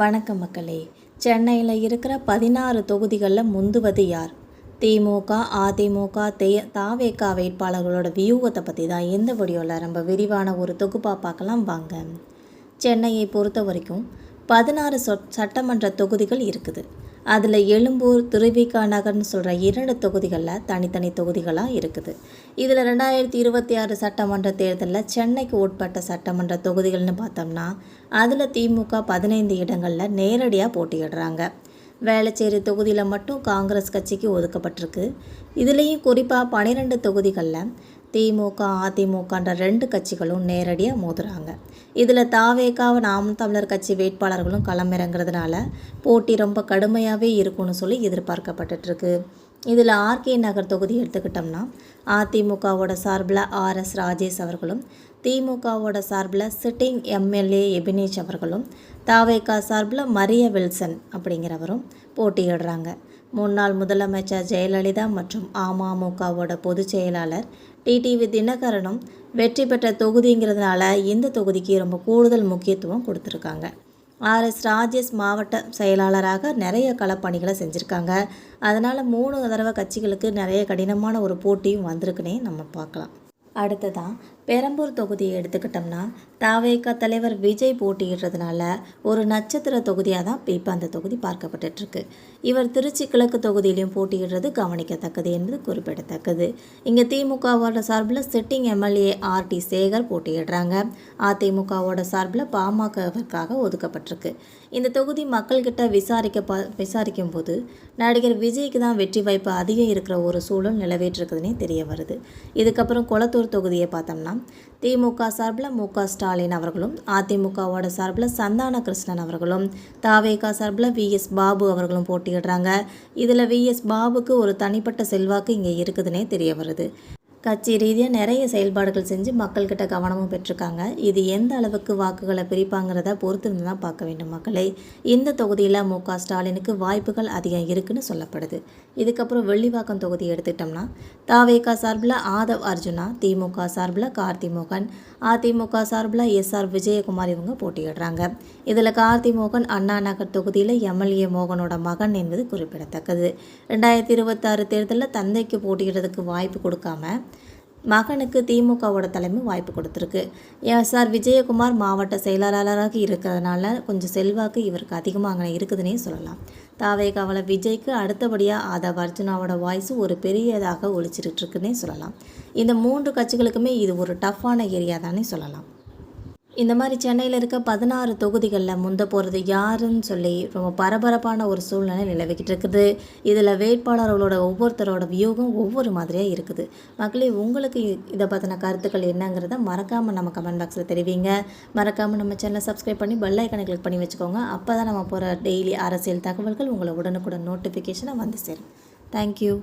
வணக்கம் மக்களே. சென்னையில் இருக்கிற 16 தொகுதிகளில் முந்துவது யார்? திமுக, அதிமுக, தாவேகா வேட்பாளர்களோட வியூகத்தை பற்றி தான் இந்த வீடியோவில் ரொம்ப விரிவான ஒரு தொகுப்பாக பார்க்கலாம் வாங்க. சென்னையை பொறுத்த வரைக்கும் 16 சட்டமன்ற தொகுதிகள் இருக்குது. அதில் எழும்பூர், திருவிக நகர்னு சொல்கிற 2 தொகுதிகளில் தனித்தனி தொகுதிகளாக இருக்குது. இதில் 2026 சட்டமன்ற தேர்தலில் சென்னைக்கு உட்பட்ட சட்டமன்ற தொகுதிகள்னு பார்த்தோம்னா அதில் திமுக 15 இடங்களில் நேரடியாக போட்டியிடுறாங்க. வேளச்சேரி தொகுதியில் மட்டும் காங்கிரஸ் கட்சிக்கு ஒதுக்கப்பட்டிருக்கு. இதுலேயும் குறிப்பாக 12 தொகுதிகளில் திமுக, அதிமுகன்ற 2 கட்சிகளும் நேரடியாக மோதுறாங்க. இதில் தாவேகா, நாம் தமிழர் கட்சி வேட்பாளர்களும் களமிறங்கிறதுனால போட்டி ரொம்ப கடுமையாகவே இருக்கும்னு சொல்லி எதிர்பார்க்கப்பட்டுருக்கு. இதில் ஆர்கே நகர் தொகுதி எடுத்துக்கிட்டோம்னா அதிமுகவோட சார்பில் RS ராஜேஷ் அவர்களும், திமுகவோட சார்பில் சிட்டிங் MLA எபினேஷ் அவர்களும், தாவேகா சார்பில் மரிய வில்சன் அப்படிங்கிறவரும் போட்டியிடுறாங்க. முன்னாள் முதலமைச்சர் ஜெயலலிதா மற்றும் அமமுகவோட பொதுச் செயலாளர் டிடிவி தினகரனும் வெற்றி பெற்ற தொகுதிங்கிறதுனால இந்த தொகுதிக்கு ரொம்ப கூடுதல் முக்கியத்துவம் கொடுத்துருக்காங்க. RS ராஜேஷ் மாவட்ட செயலாளராக நிறைய களப்பணிகளை செஞ்சுருக்காங்க. அதனால் 3 தடவை கட்சிகளுக்கு நிறைய கடினமான ஒரு போட்டியும் வந்திருக்குன்னே நம்ம பார்க்கலாம். அடுத்ததான் பெரம்பூர் தொகுதியை எடுத்துக்கிட்டோம்னா தாவேகா தலைவர் விஜய் போட்டியிடுறதுனால ஒரு நட்சத்திர தொகுதியாக தான் இப்போ அந்த தொகுதி பார்க்கப்பட்டுருக்கு. இவர் திருச்சி கிழக்கு தொகுதியிலையும் போட்டியிடுறது கவனிக்கத்தக்கது என்பது குறிப்பிடத்தக்கது. இங்கே திமுகவோட சார்பில் சிட்டிங் MLA RT சேகர் போட்டியிடுறாங்க. அதிமுகவோட சார்பில் பாமகவிற்காக ஒதுக்கப்பட்டிருக்கு. இந்த தொகுதி மக்கள்கிட்ட விசாரிக்கும் போது நடிகர் விஜய்க்கு தான் வெற்றி வாய்ப்பு அதிகம் இருக்கிற ஒரு சூழல் நிலவேற்றிருக்குதுன்னே தெரிய வருது. இதுக்கப்புறம் கொளத்தூர் தொகுதியை பார்த்தோம்னா திமுக சார்பில் MK ஸ்டாலின் அவர்களும், அதிமுகவோட சார்பில் சந்தான கிருஷ்ணன் அவர்களும், தாவேகா சார்பில் VS பாபு அவர்களும் போட்டியிடுறாங்க. இதில் VS பாபுக்கு ஒரு தனிப்பட்ட செல்வாக்கு இங்கே இருக்குதுன்னே தெரிய வருது. கட்சி ரீதியாக நிறைய செயல்பாடுகள் செஞ்சு மக்கள்கிட்ட கவனமும் பெற்றிருக்காங்க. இது எந்த அளவுக்கு வாக்குகளை பிரிப்பாங்கிறத பொறுத்திருந்து தான் பார்க்க வேண்டும் மக்களே. இந்த தொகுதியில் MK ஸ்டாலினுக்கு வாய்ப்புகள் அதிகம் இருக்குன்னு சொல்லப்படுது. இதுக்கப்புறம் வெள்ளிவாக்கம் தொகுதி எடுத்துக்கிட்டோம்னா தாவேகா சார்பில் ஆதவ் அர்ஜுனா, திமுக சார்பில் கார்த்திமோகன், அதிமுக சார்பில் SR விஜயகுமார் இவங்க போட்டியிடுறாங்க. இதில் கார்த்திமோகன் அண்ணா நகர் தொகுதியில் MLA மோகனோட மகன் என்பது குறிப்பிடத்தக்கது. 2026 தேர்தலில் தந்தைக்கு போட்டியிடுறதுக்கு வாய்ப்பு கொடுக்காம மகனுக்கு திமுகவோட தலைமை வாய்ப்பு கொடுத்துருக்கு. SR விஜயகுமார் மாவட்ட செயலாளராக இருக்கிறதுனால கொஞ்சம் செல்வாக்கு இவருக்கு அதிகமாக அங்கே இருக்குதுன்னே சொல்லலாம். தாவேகாவில் விஜய்க்கு அடுத்தபடியாக ஆதவ் அர்ஜுனாவோட வாய்ஸு ஒரு பெரியதாக ஒழிச்சிருக்குன்னே சொல்லலாம். இந்த 3 கட்சிகளுக்குமே இது ஒரு டஃப்பான ஏரியா தானே சொல்லலாம். இந்த மாதிரி சென்னையில் இருக்க 16 தொகுதிகளில் முந்த போகிறது யாருன்னு சொல்லி ரொம்ப பரபரப்பான ஒரு சூழ்நிலை நிலவிக்கிட்டு இருக்குது. இதில் வேட்பாளர்களோட ஒவ்வொருத்தரோட வியூகம் ஒவ்வொரு மாதிரியாக இருக்குது. மக்களே, உங்களுக்கு இதை பற்றின கருத்துக்கள் என்னங்கிறத மறக்காமல் நம்ம கமெண்ட் பாக்ஸில் தெரிவிங்க. மறக்காமல் நம்ம சேனலை சப்ஸ்கிரைப் பண்ணி பெல் ஐக்கனை கிளிக் பண்ணி வச்சுக்கோங்க. அப்போ தான் நம்ம போகிற டெய்லி அரசியல் தகவல்கள் உங்களை உடனுக்குடன் நோட்டிஃபிகேஷனாக வந்து சேரும். தேங்க்யூ.